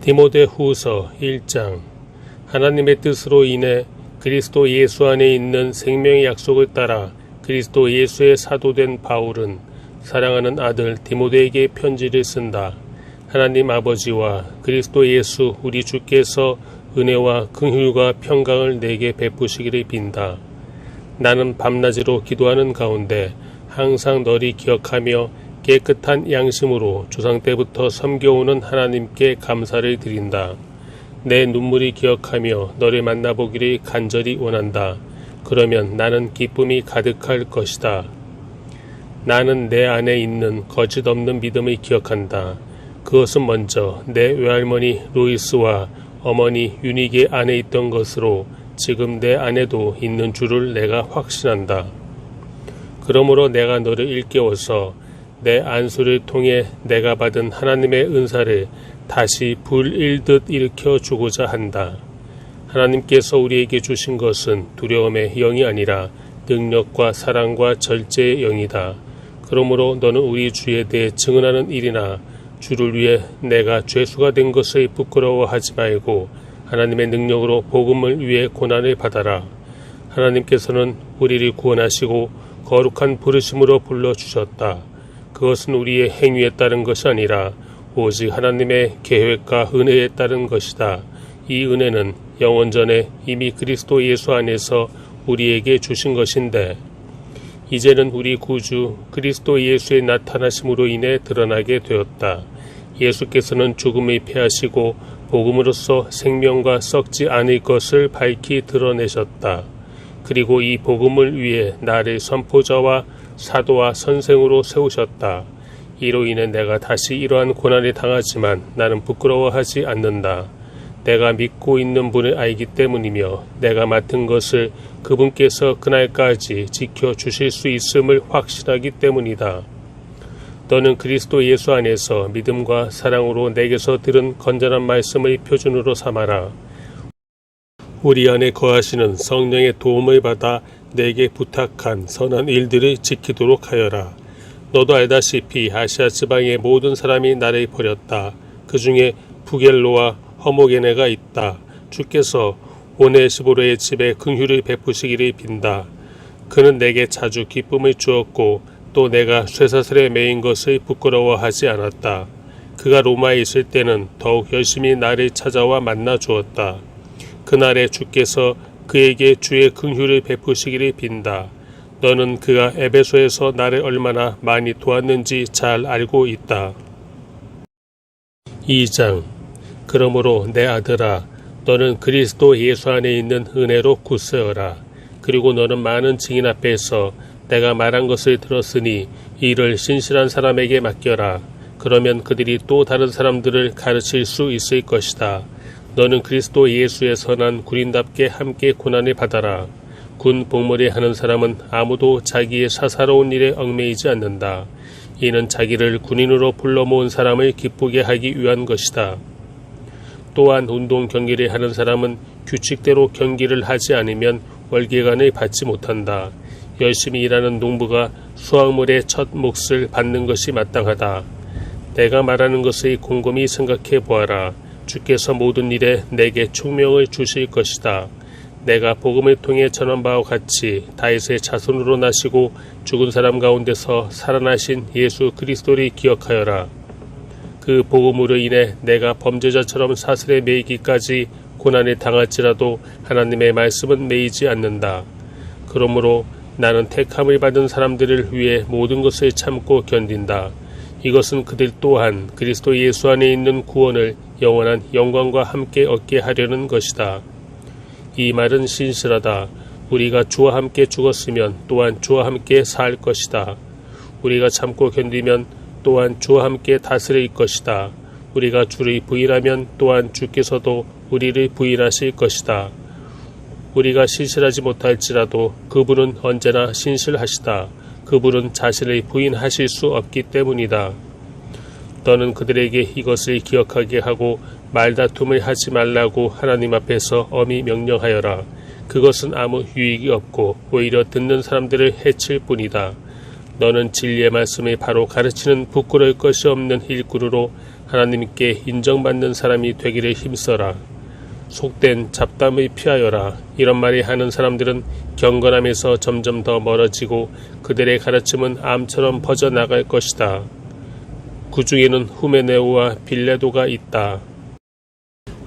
디모데후서 1장. 하나님의 뜻으로 인해 그리스도 예수 안에 있는 생명의 약속을 따라 그리스도 예수의 사도된 바울은 사랑하는 아들 디모데에게 편지를 쓴다. 하나님 아버지와 그리스도 예수 우리 주께서 은혜와 긍휼과 평강을 내게 베푸시기를 빈다. 나는 밤낮으로 기도하는 가운데 항상 너를 기억하며 깨끗한 양심으로 조상 때부터 섬겨오는 하나님께 감사를 드린다. 내 눈물이 기억하며 너를 만나보기를 간절히 원한다. 그러면 나는 기쁨이 가득할 것이다. 나는 내 안에 있는 거짓 없는 믿음을 기억한다. 그것은 먼저 내 외할머니 로이스와 어머니 유니게 안에 있던 것으로 지금 내 안에도 있는 줄을 내가 확신한다. 그러므로 내가 너를 일깨워서 내 안수를 통해 내가 받은 하나님의 은사를 다시 불일듯 일으켜 주고자 한다. 하나님께서 우리에게 주신 것은 두려움의 영이 아니라 능력과 사랑과 절제의 영이다. 그러므로 너는 우리 주에 대해 증언하는 일이나 주를 위해 내가 죄수가 된 것을 부끄러워하지 말고 하나님의 능력으로 복음을 위해 고난을 받아라. 하나님께서는 우리를 구원하시고 거룩한 부르심으로 불러주셨다. 그것은 우리의 행위에 따른 것이 아니라 오직 하나님의 계획과 은혜에 따른 것이다. 이 은혜는 영원 전에 이미 그리스도 예수 안에서 우리에게 주신 것인데 이제는 우리 구주 그리스도 예수의 나타나심으로 인해 드러나게 되었다. 예수께서는 죽음을 패하시고 복음으로써 생명과 썩지 않을 것을 밝히 드러내셨다. 그리고 이 복음을 위해 나를 선포자와 사도와 선생으로 세우셨다. 이로 인해 내가 다시 이러한 고난을 당하지만 나는 부끄러워하지 않는다. 내가 믿고 있는 분을 알기 때문이며 내가 맡은 것을 그분께서 그날까지 지켜주실 수 있음을 확신하기 때문이다. 너는 그리스도 예수 안에서 믿음과 사랑으로 내게서 들은 건전한 말씀을 표준으로 삼아라. 우리 안에 거하시는 성령의 도움을 받아 내게 부탁한 선한 일들을 지키도록 하여라. 너도 알다시피 아시아 지방의 모든 사람이 나를 버렸다. 그 중에 부겔로와 허모게네가 있다. 주께서 오네시보로의 집에 긍휼을 베푸시기를 빈다. 그는 내게 자주 기쁨을 주었고 또 내가 쇠사슬에 매인 것을 부끄러워하지 않았다. 그가 로마에 있을 때는 더욱 열심히 나를 찾아와 만나 주었다. 그날에 주께서 그에게 주의 긍휼을 베푸시기를 빈다. 너는 그가 에베소에서 나를 얼마나 많이 도왔는지 잘 알고 있다. 2장. 그러므로 내 아들아, 너는 그리스도 예수 안에 있는 은혜로 굳세어라. 그리고 너는 많은 증인 앞에서 내가 말한 것을 들었으니 이를 신실한 사람에게 맡겨라. 그러면 그들이 또 다른 사람들을 가르칠 수 있을 것이다. 너는 그리스도 예수의 선한 군인답게 함께 고난을 받아라. 군 복무를 하는 사람은 아무도 자기의 사사로운 일에 얽매이지 않는다. 이는 자기를 군인으로 불러 모은 사람을 기쁘게 하기 위한 것이다. 또한 운동 경기를 하는 사람은 규칙대로 경기를 하지 않으면 월계관을 받지 못한다. 열심히 일하는 농부가 수확물의 첫 몫을 받는 것이 마땅하다. 내가 말하는 것을 곰곰이 생각해 보아라. 주께서 모든 일에 내게 총명을 주실 것이다. 내가 복음을 통해 전한 바와 같이 다윗의 자손으로 나시고 죽은 사람 가운데서 살아나신 예수 그리스도를 기억하여라. 그 복음으로 인해 내가 범죄자처럼 사슬에 매이기까지 고난을 당할지라도 하나님의 말씀은 매이지 않는다. 그러므로 나는 택함을 받은 사람들을 위해 모든 것을 참고 견딘다. 이것은 그들 또한 그리스도 예수 안에 있는 구원을 영원한 영광과 함께 얻게 하려는 것이다. 이 말은 신실하다. 우리가 주와 함께 죽었으면 또한 주와 함께 살 것이다. 우리가 참고 견디면 또한 주와 함께 다스릴 것이다. 우리가 주를 부인하면 또한 주께서도 우리를 부인하실 것이다. 우리가 신실하지 못할지라도 그분은 언제나 신실하시다. 그분은 자신을 부인하실 수 없기 때문이다. 너는 그들에게 이것을 기억하게 하고 말다툼을 하지 말라고 하나님 앞에서 엄히 명령하여라. 그것은 아무 유익이 없고 오히려 듣는 사람들을 해칠 뿐이다. 너는 진리의 말씀을 바로 가르치는 부끄러울 것이 없는 일꾼으로 하나님께 인정받는 사람이 되기를 힘써라. 속된 잡담의 피하여라. 이런 말이 하는 사람들은 경건함에서 점점 더 멀어지고 그들의 가르침은 암처럼 퍼져나갈 것이다. 그 중에는 후메네오와 빌레도가 있다.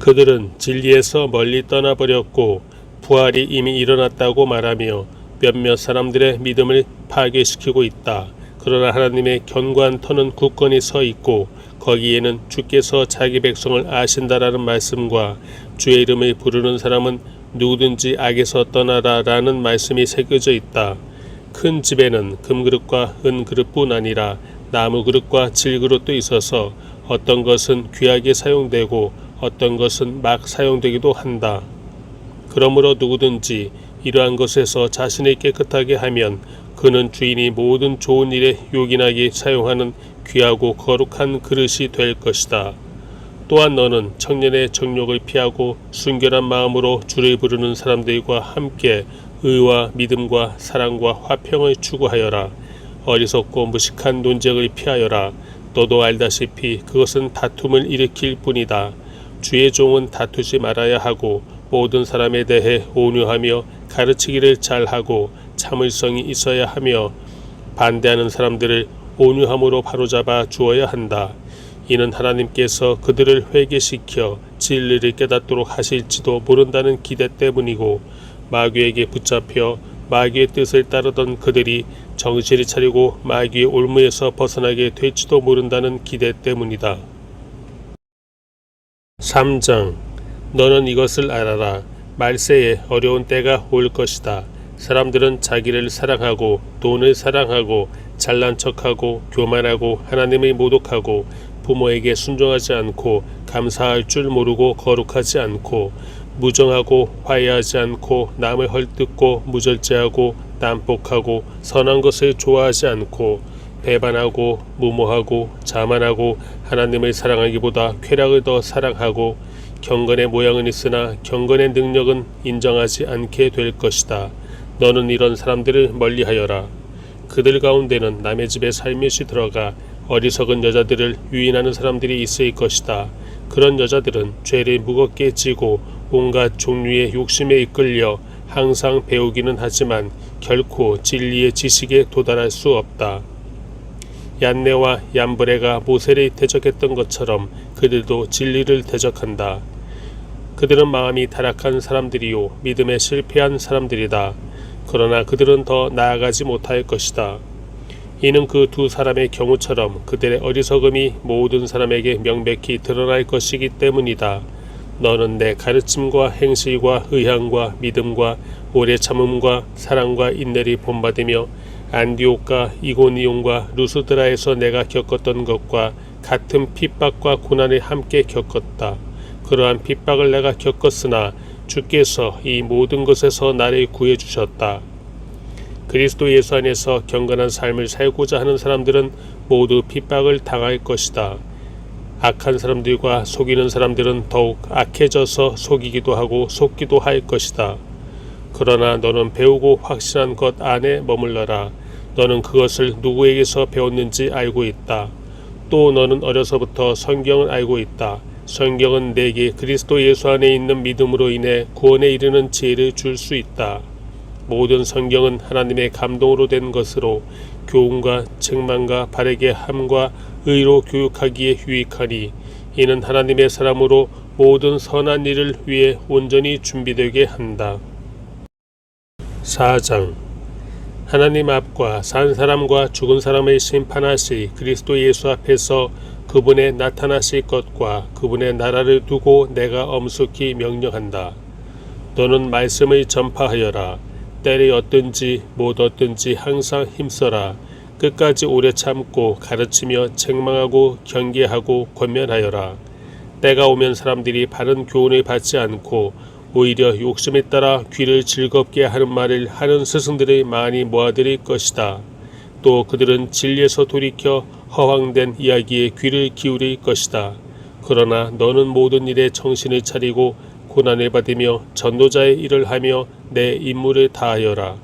그들은 진리에서 멀리 떠나버렸고 부활이 이미 일어났다고 말하며 몇몇 사람들의 믿음을 파괴시키고 있다. 그러나 하나님의 견고한 터는 굳건히 서 있고 거기에는 주께서 자기 백성을 아신다라는 말씀과 주의 이름을 부르는 사람은 누구든지 악에서 떠나라 라는 말씀이 새겨져 있다. 큰 집에는 금그릇과 은그릇뿐 아니라 나무그릇과 질그릇도 있어서 어떤 것은 귀하게 사용되고 어떤 것은 막 사용되기도 한다. 그러므로 누구든지 이러한 것에서 자신을 깨끗하게 하면 그는 주인이 모든 좋은 일에 요긴하게 사용하는 귀하고 거룩한 그릇이 될 것이다. 또한 너는 청년의 정욕을 피하고 순결한 마음으로 주를 부르는 사람들과 함께 의와 믿음과 사랑과 화평을 추구하여라. 어리석고 무식한 논쟁을 피하여라. 너도 알다시피 그것은 다툼을 일으킬 뿐이다. 주의 종은 다투지 말아야 하고 모든 사람에 대해 온유하며 가르치기를 잘하고 참을성이 있어야 하며 반대하는 사람들을 온유함으로 바로잡아 주어야 한다. 이는 하나님께서 그들을 회개시켜 진리를 깨닫도록 하실지도 모른다는 기대 때문이고 마귀에게 붙잡혀 마귀의 뜻을 따르던 그들이 정신을 차리고 마귀의 올무에서 벗어나게 될지도 모른다는 기대 때문이다. 3장. 너는 이것을 알아라. 말세에 어려운 때가 올 것이다. 사람들은 자기를 사랑하고 돈을 사랑하고 잘난 척하고 교만하고 하나님을 모독하고 부모에게 순종하지 않고 감사할 줄 모르고 거룩하지 않고 무정하고 화해하지 않고 남을 헐뜯고 무절제하고 난폭하고 선한 것을 좋아하지 않고 배반하고 무모하고 자만하고 하나님을 사랑하기보다 쾌락을 더 사랑하고 경건의 모양은 있으나 경건의 능력은 인정하지 않게 될 것이다. 너는 이런 사람들을 멀리하여라. 그들 가운데는 남의 집에 살며시 들어가 어리석은 여자들을 유인하는 사람들이 있을 것이다. 그런 여자들은 죄를 무겁게 지고 온갖 종류의 욕심에 이끌려 항상 배우기는 하지만 결코 진리의 지식에 도달할 수 없다. 얀네와 얀브레가 모세를 대적했던 것처럼 그들도 진리를 대적한다. 그들은 마음이 타락한 사람들이요 믿음에 실패한 사람들이다. 그러나 그들은 더 나아가지 못할 것이다. 이는 그 두 사람의 경우처럼 그들의 어리석음이 모든 사람에게 명백히 드러날 것이기 때문이다. 너는 내 가르침과 행실과 의향과 믿음과 오래 참음과 사랑과 인내를 본받으며 안디옥과 이고니온과 루스드라에서 내가 겪었던 것과 같은 핍박과 고난을 함께 겪었다. 그러한 핍박을 내가 겪었으나 주께서 이 모든 것에서 나를 구해주셨다. 그리스도 예수 안에서 경건한 삶을 살고자 하는 사람들은 모두 핍박을 당할 것이다. 악한 사람들과 속이는 사람들은 더욱 악해져서 속이기도 하고 속기도 할 것이다. 그러나 너는 배우고 확실한 것 안에 머물러라. 너는 그것을 누구에게서 배웠는지 알고 있다. 또 너는 어려서부터 성경을 알고 있다. 성경은 내게 그리스도 예수 안에 있는 믿음으로 인해 구원에 이르는 지혜를 줄 수 있다. 모든 성경은 하나님의 감동으로 된 것으로 교훈과 책망과 바르게 함과 의로 교육하기에 유익하니 이는 하나님의 사람으로 모든 선한 일을 위해 온전히 준비되게 한다. 4장. 하나님 앞과 산 사람과 죽은 사람을 심판하실 그리스도 예수 앞에서 그분의 나타나실 것과 그분의 나라를 두고 내가 엄숙히 명령한다. 너는 말씀을 전파하여라. 때를 얻든지 못 얻든지 항상 힘써라. 끝까지 오래 참고 가르치며 책망하고 경계하고 권면하여라. 때가 오면 사람들이 바른 교훈을 받지 않고 오히려 욕심에 따라 귀를 즐겁게 하는 말을 하는 스승들을 많이 모아들일 것이다. 또 그들은 진리에서 돌이켜 허황된 이야기에 귀를 기울일 것이다. 그러나 너는 모든 일에 정신을 차리고 고난을 받으며 전도자의 일을 하며 내 임무를 다하여라.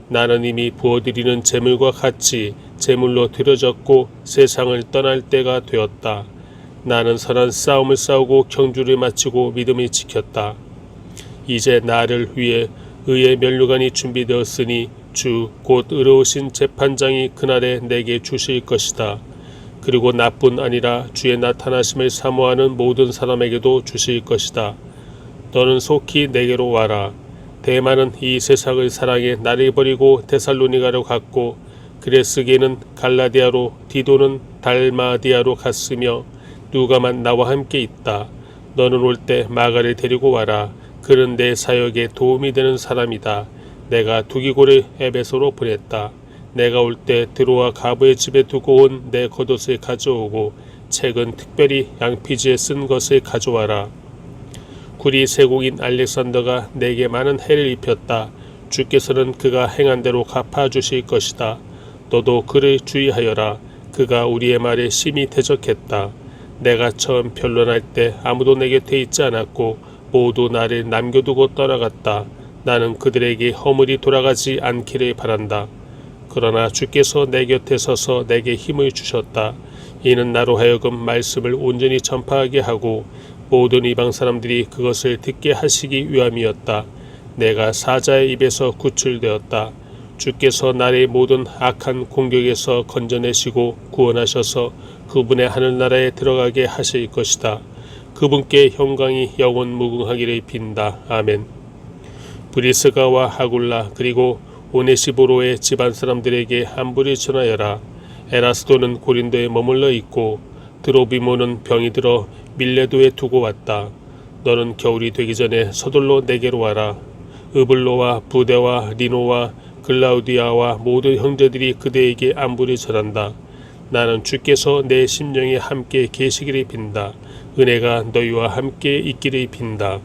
나는 이미 부어드리는 제물과 같이 제물로 드려졌고 세상을 떠날 때가 되었다. 나는 선한 싸움을 싸우고 경주를 마치고 믿음을 지켰다. 이제 나를 위해 의의 면류관이 준비되었으니 주 곧 의로우신 재판장이 그날에 내게 주실 것이다. 그리고 나뿐 아니라 주의 나타나심을 사모하는 모든 사람에게도 주실 것이다. 너는 속히 내게로 와라. 대만은 이 세상을 사랑해 나를 버리고 데살로니가로 갔고 그레스게는 갈라디아로 디도는 달마디아로 갔으며 누가만 나와 함께 있다. 너는 올 때 마가를 데리고 와라. 그는 내 사역에 도움이 되는 사람이다. 내가 두기고를 에베소로 보냈다. 내가 올 때 드로아 가부의 집에 두고 온 내 겉옷을 가져오고 책은 특별히 양피지에 쓴 것을 가져와라. 구리 세공인 알렉산더가 내게 많은 해를 입혔다. 주께서는 그가 행한 대로 갚아주실 것이다. 너도 그를 주의하여라. 그가 우리의 말에 심히 대적했다. 내가 처음 변론할 때 아무도 내 곁에 있지 않았고 모두 나를 남겨두고 떠나갔다. 나는 그들에게 허물이 돌아가지 않기를 바란다. 그러나 주께서 내 곁에 서서 내게 힘을 주셨다. 이는 나로 하여금 말씀을 온전히 전파하게 하고 모든 이방 사람들이 그것을 듣게 하시기 위함이었다. 내가 사자의 입에서 구출되었다. 주께서 나를 모든 악한 공격에서 건져내시고 구원하셔서 그분의 하늘나라에 들어가게 하실 것이다. 그분께 영광이 영원 무궁하기를 빈다. 아멘. 브리스가와 아굴라 그리고 오네시보로의 집안 사람들에게 안부를 전하여라. 에라스도는 고린도에 머물러 있고 드로비모는 병이 들어 밀레도에 두고 왔다. 너는 겨울이 되기 전에 서둘러 내게로 와라. 으블로와 부데와 리노와 글라우디아와 모든 형제들이 그대에게 안부를 전한다. 나는 주께서 내 심령에 함께 계시기를 빈다. 은혜가 너희와 함께 있기를 빈다.